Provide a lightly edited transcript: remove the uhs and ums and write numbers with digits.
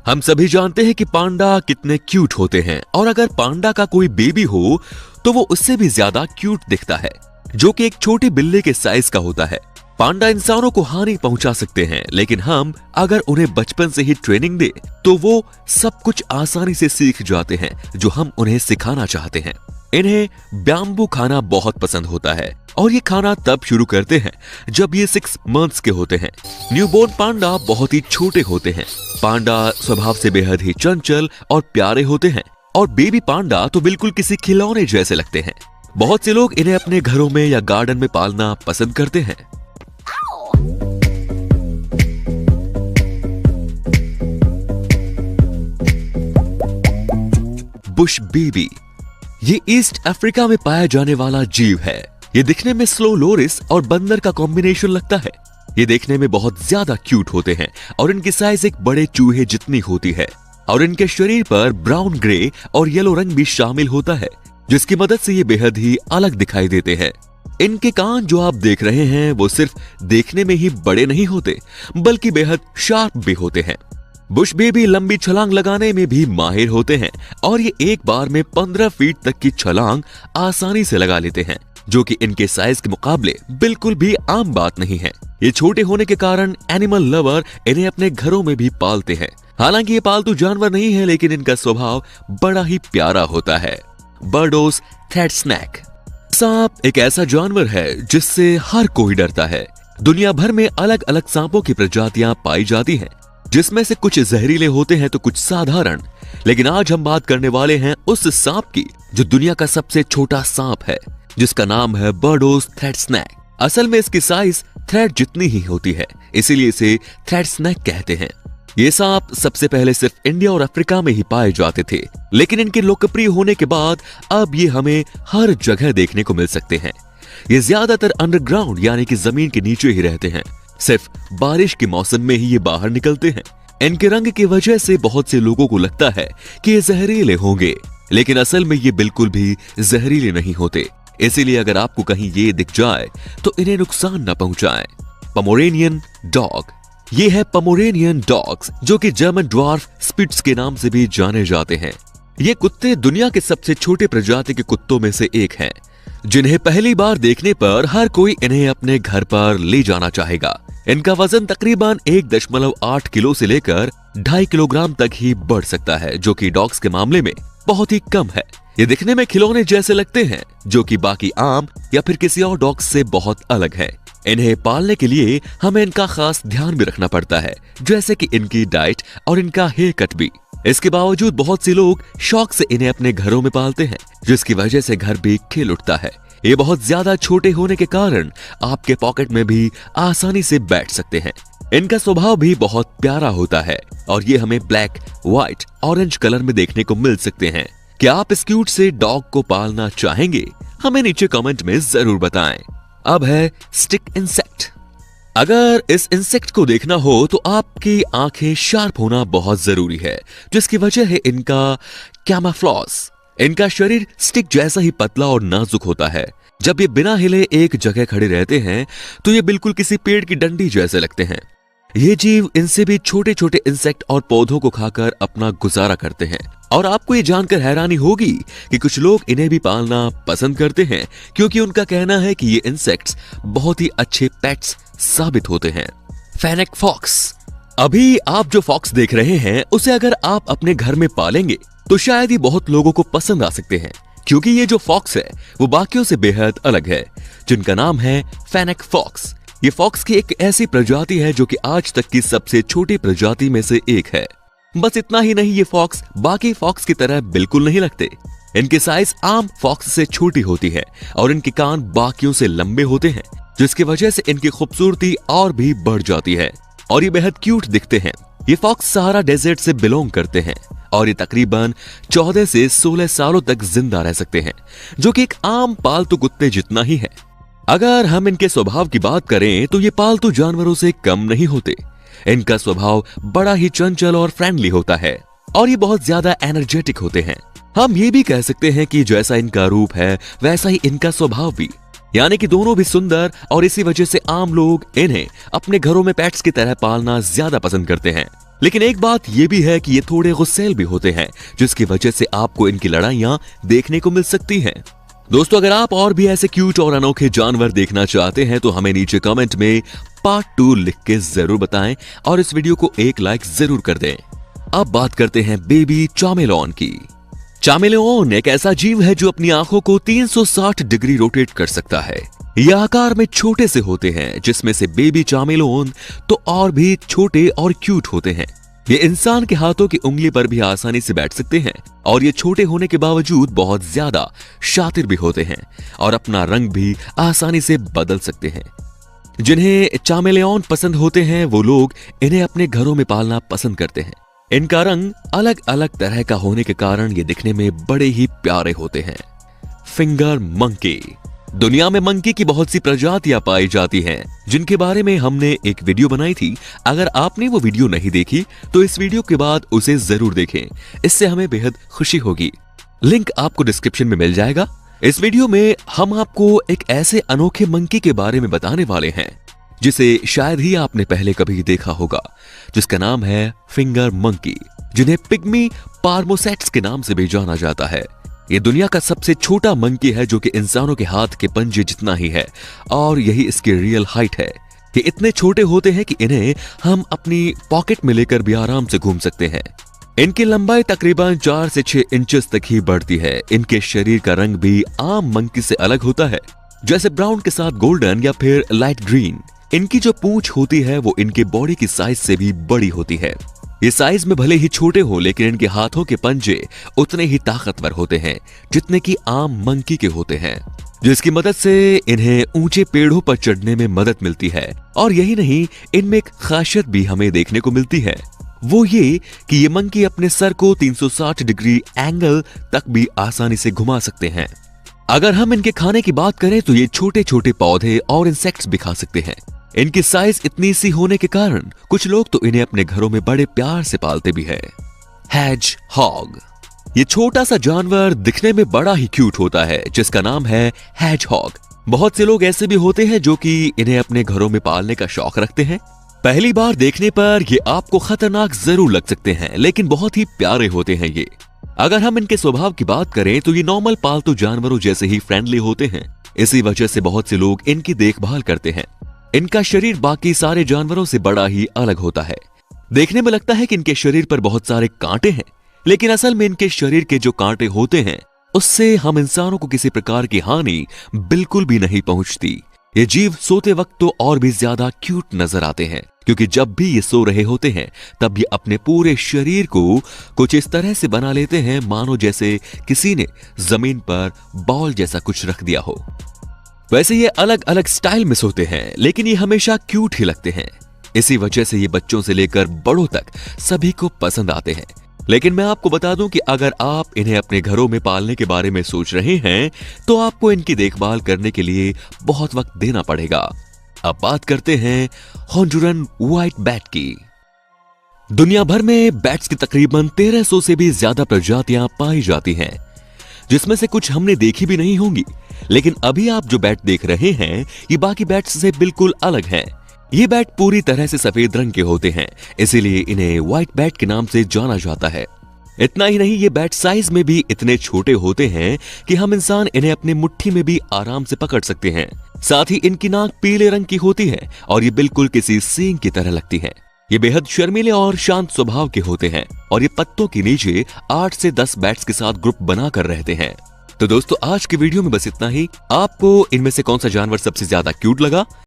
हम सभी जानते हैं कि पांडा कितने क्यूट होते हैं और अगर पांडा का कोई बेबी हो तो वो उससे भी ज्यादा क्यूट दिखता है, जो कि एक छोटे बिल्ली के साइज का होता है। पांडा इंसानों को हानि पहुंचा सकते हैं, लेकिन हम अगर उन्हें बचपन से ही ट्रेनिंग दे तो वो सब कुछ आसानी से सीख जाते हैं जो हम उन्हें सिखाना चाहते हैं। इन्हें बैम्बू खाना बहुत पसंद होता है और ये खाना तब शुरू करते हैं जब ये 6 मंथ्स के होते हैं। न्यूबॉर्न पांडा बहुत ही छोटे होते हैं। पांडा स्वभाव से बेहद ही चंचल और प्यारे होते हैं और बेबी पांडा तो बिल्कुल किसी खिलौने जैसे लगते हैं। बहुत से लोग इन्हें अपने घरों में या गार्डन में पालना पसंद करते हैं। बुश बेबी ये ईस्ट अफ्रीका में पाया जाने वाला जीव है। ये दिखने में स्लो लोरिस और बंदर का कॉम्बिनेशन लगता है। ये देखने में बहुत ज्यादा क्यूट होते हैं और इनकी साइज एक बड़े चूहे जितनी होती है और इनके शरीर पर ब्राउन, ग्रे और येलो रंग भी शामिल होता है, जिसकी मदद से ये बेहद ही अलग दिखाई देते हैं। इनके कान जो आप देख रहे हैं वो सिर्फ देखने में ही बड़े नहीं होते बल्कि बेहद शार्प भी होते हैं। बुश बेबी लंबी छलांग लगाने में भी माहिर होते हैं और ये एक बार में 15 फीट तक की छलांग आसानी से लगा लेते हैं, जो कि इनके साइज के मुकाबले बिल्कुल भी आम बात नहीं है। ये छोटे होने के कारण एनिमल लवर इन्हें अपने घरों में भी पालते हैं। हालांकि ये पालतू जानवर नहीं है, लेकिन इनका स्वभाव बड़ा ही प्यारा होता है। बर्डोस थ्रेड स्नैक सांप एक ऐसा जानवर है जिससे हर कोई डरता है। दुनिया भर में अलग अलग सांपों की प्रजातियां पाई जाती हैं, जिसमें से कुछ जहरीले होते हैं तो कुछ साधारण। लेकिन आज हम बात करने वाले हैं उस सांप की जो दुनिया का सबसे छोटा सांप है, जिसका नाम है बर्डोस थ्रेड स्नैक। असल में इसकी साइज थ्रेड जितनी ही होती है, इसीलिए इसे थ्रेड स्नैक कहते हैं। ये सांप सबसे पहले सिर्फ इंडिया और अफ्रीका में ही पाए जाते थे, लेकिन इनके लोकप्रिय होने के बाद अब ये हमें हर जगह देखने को मिल सकते हैं। ये ज्यादातर अंडरग्राउंड यानी कि जमीन के नीचे ही रहते हैं। सिर्फ बारिश के मौसम में ही ये बाहर निकलते हैं। इनके रंग की वजह से बहुत से लोगों को लगता है कि ये जहरीले होंगे, लेकिन असल में ये बिल्कुल भी जहरीले नहीं होते। इसीलिए अगर आपको कहीं ये दिख जाए तो इन्हें नुकसान न पहुंचाएं। पोमेरेनियन डॉग ये है पोमेरेनियन डॉग्स, जो कि जर्मन ड्वार्फ स्पिट्स के नाम से भी जाने जाते हैं। ये कुत्ते दुनिया के सबसे छोटे प्रजाति के कुत्तों में से एक हैं, जिन्हें पहली बार देखने पर हर कोई इन्हें अपने घर पर ले जाना चाहेगा। इनका वजन तकरीबन 1.8 किलो से लेकर 2.5 किलोग्राम तक ही बढ़ सकता है, जो कि डॉग्स के मामले में बहुत ही कम है। ये दिखने में खिलौने जैसे लगते हैं, जो कि बाकी आम या फिर किसी और डॉग्स से बहुत अलग है। इन्हें पालने के लिए हमें इनका खास ध्यान भी रखना पड़ता है, जैसे कि इनकी डाइट और इनका हेयर कट भी। इसके बावजूद बहुत से लोग शौक से इन्हें अपने घरों में पालते हैं, जिसकी वजह से घर भी खिल उठता है। ये बहुत ज्यादा छोटे होने के कारण आपके पॉकेट में भी आसानी से बैठ सकते हैं। इनका स्वभाव भी बहुत प्यारा होता है और ये हमें ब्लैक, व्हाइट, ऑरेंज कलर में देखने को मिल सकते हैं। क्या आप इस क्यूट से डॉग को पालना चाहेंगे? हमें नीचे कमेंट में जरूर बताएं। अब है स्टिक इंसेक्ट। अगर इस इंसेक्ट को देखना हो तो आपकी आंखें शार्प होना बहुत जरूरी है, जिसकी वजह है इनका कैमोफ्लेज। इनका शरीर स्टिक जैसा ही पतला और नाजुक होता है। जब ये बिना हिले एक जगह खड़े रहते हैं तो ये बिल्कुल किसी पेड़ की डंडी जैसे लगते हैं। ये जीव इनसे भी छोटे छोटे इंसेक्ट और पौधों को खाकर अपना गुजारा करते हैं। और आपको ये जानकर हैरानी होगी कि कुछ लोग इन्हें भी पालना पसंद करते हैं, क्योंकि उनका कहना है कि ये इंसेक्ट्स बहुत ही अच्छे पेट्स साबित होते हैं। Fennec fox. अभी आप जो फॉक्स देख रहे हैं उसे अगर आप अपने घर में पालेंगे तो शायद ही बहुत लोगों को पसंद आ सकते हैं, क्योंकि ये जो फॉक्स है वो बाकियों से बेहद अलग है, जिनका नाम है फेनेक फॉक्स। ये फॉक्स की एक ऐसी प्रजाति है जो कि आज तक की सबसे छोटी प्रजाति में से एक है। बस इतना ही नहीं, ये फॉक्स बाकी फॉक्स की तरह बिल्कुल नहीं लगते। इनकी साइज आम फॉक्स से छोटी होती है और इनके कान बाकियों से लंबे होते हैं, जिसकी वजह से इनकी खूबसूरती और भी बढ़ जाती है और ये बेहद क्यूट दिखते हैं। ये फॉक्स सहारा डेजर्ट से बिलोंग करते हैं और ये तकरीबन 14 से 16 सालों तक जिंदा रह सकते हैं, जो कि एक आम पालतू कुत्ते जितना ही है। अगर हम इनके स्वभाव की बात करें तो ये पालतू जानवरों से कम नहीं होते। इनका स्वभाव बड़ा ही चंचल और फ्रेंडली होता है और ये बहुत ज्यादा एनर्जेटिक होते हैं। हम ये भी कह सकते हैं कि जैसा इनका रूप है वैसा ही इनका स्वभाव भी, यानी कि दोनों भी सुंदर, और इसी वजह से आम लोग इन्हें अपने घरों में पेट्स की तरह पालना ज्यादा पसंद करते हैं। लेकिन एक बात ये भी है कि ये थोड़े गुस्सैल भी होते हैं, जिसकी वजह से आपको इनकी लड़ाइयां देखने को मिल सकती हैं। दोस्तों, अगर आप और भी ऐसे क्यूट और अनोखे जानवर देखना चाहते हैं तो हमें नीचे कमेंट में पार्ट 2 लिख के जरूर बताएं और इस वीडियो को एक लाइक जरूर कर दें। अब बात करते हैं बेबी चामेलियन की। चामेलियन एक ऐसा जीव है जो अपनी आंखों को 360 डिग्री रोटेट कर सकता है। ये आकार में छोटे से होते हैं, जिसमें से बेबी चामेलियन तो और भी छोटे और क्यूट होते हैं। ये इंसान के हाथों की उंगली पर भी आसानी से बैठ सकते हैं और ये छोटे होने के बावजूद बहुत ज्यादा शातिर भी होते हैं और अपना रंग भी आसानी से बदल सकते हैं। जिन्हें चामेलियन पसंद होते हैं वो लोग इन्हें अपने घरों में पालना पसंद करते हैं। इनका रंग अलग अलग तरह का होने के कारण ये दिखने में बड़े ही प्यारे होते हैं। Finger monkey. दुनिया में मंकी की बहुत सी प्रजातियां पाई जाती हैं, जिनके बारे में हमने एक वीडियो बनाई थी। अगर आपने वो वीडियो नहीं देखी तो इस वीडियो के बाद उसे जरूर देखें, इससे हमें बेहद खुशी होगी। लिंक आपको डिस्क्रिप्शन में मिल जाएगा। इस वीडियो में हम आपको एक ऐसे अनोखे मंकी के बारे में बताने वाले हैं जिसे शायद ही आपने पहले कभी देखा होगा, जिसका नाम है फिंगर मंकी, जिन्हें पिग्मी पार्मोसेट्स के नाम से भी जाना जाता है। ये दुनिया का सबसे छोटा मंकी है, जो कि इंसानों के हाथ के पंजे जितना ही है और यही इसकी रियल हाइट है। ये इतने छोटे होते हैं कि इन्हें हम अपनी पॉकेट में लेकर भी आराम से घूम सकते हैं। इनकी लंबाई तकरीबन 4 से 6 इंचेस तक ही बढ़ती है। इनके शरीर का रंग भी आम मंकी से अलग होता है, जैसे ब्राउन के साथ गोल्डन या फिर लाइट ग्रीन। इनकी जो पूंछ होती है वो इनके बॉडी की साइज से भी बड़ी होती है। ये साइज में भले ही छोटे हो, लेकिन इनके हाथों के पंजे उतने ही ताकतवर होते हैं जितने कि आम मंकी के होते हैं, जिसकी मदद से इन्हें ऊंचे पेड़ों पर चढ़ने में मदद मिलती है। और यही नहीं, इनमें एक खासियत भी हमें देखने को मिलती है, वो ये कि ये मंकी अपने सर को 360 डिग्री एंगल तक भी आसानी से घुमा सकते हैं। अगर हम इनके खाने की बात करें तो ये छोटे छोटे पौधे और इंसेक्ट्स भी खा सकते हैं। इनकी साइज इतनी सी होने के कारण कुछ लोग तो इन्हें अपने घरों में बड़े प्यार से पालते भी हैं। हेजहॉग। ये छोटा सा जानवर दिखने में बड़ा ही क्यूट होता है, जिसका नाम है हेजहॉग। बहुत से लोग ऐसे भी होते हैं जो कि इन्हें अपने घरों में पालने का शौक रखते हैं। पहली बार देखने पर ये आपको खतरनाक जरूर लग सकते हैं, लेकिन बहुत ही प्यारे होते हैं ये। अगर हम इनके स्वभाव की बात करें तो ये नॉर्मल पालतू जानवरों जैसे ही फ्रेंडली होते हैं। इसी वजह से बहुत से लोग इनकी देखभाल करते हैं। इनका शरीर बाकी सारे जानवरों से बड़ा ही अलग होता है। देखने में लगता है कि इनके शरीर पर बहुत सारे कांटे हैं, लेकिन असल में इनके शरीर के जो कांटे होते हैं उससे हम इंसानों को किसी प्रकार की हानि बिल्कुल भी नहीं पहुंचती। ये जीव सोते वक्त तो और भी ज्यादा क्यूट नजर आते हैं, क्योंकि जब भी ये सो रहे होते हैं तब ये अपने पूरे शरीर को कुछ इस तरह से बना लेते हैं मानो जैसे किसी ने जमीन पर बॉल जैसा कुछ रख दिया हो। वैसे ये अलग अलग स्टाइल में सोते हैं, लेकिन ये हमेशा क्यूट ही लगते हैं। इसी वजह से ये बच्चों से लेकर बड़ों तक सभी को पसंद आते हैं। लेकिन मैं आपको बता दूं कि अगर आप इन्हें अपने घरों में पालने के बारे में सोच रहे हैं तो आपको इनकी देखभाल करने के लिए बहुत वक्त देना पड़ेगा। अब बात करते हैं होंडुरन व्हाइट बैट की। दुनिया भर में बैट्स की तकरीबन 1300 से भी ज्यादा प्रजातियां पाई जाती हैं, जिसमें से कुछ हमने देखी भी नहीं होंगी। लेकिन अभी आप जो बैट देख रहे हैं ये बाकी बैट्स से बिल्कुल अलग हैं। ये बैट पूरी तरह से सफेद रंग के होते हैं, इसीलिए इन्हें व्हाइट बैट के नाम से जाना जाता है। इतना ही नहीं, ये बैट साइज में भी इतने छोटे होते हैं कि हम इंसान इन्हें अपने मुट्ठी में भी आराम से पकड़ सकते हैं। साथ ही इनकी नाक पीले रंग की होती है और ये बिल्कुल किसी सींग की तरह लगती है। ये बेहद शर्मीले और शांत स्वभाव के होते हैं और ये पत्तों के नीचे 8 से 10 बैट्स के साथ ग्रुप बनाकर रहते हैं। तो दोस्तों, आज की वीडियो में बस इतना ही। आपको इनमें से कौन सा जानवर सबसे ज्यादा क्यूट लगा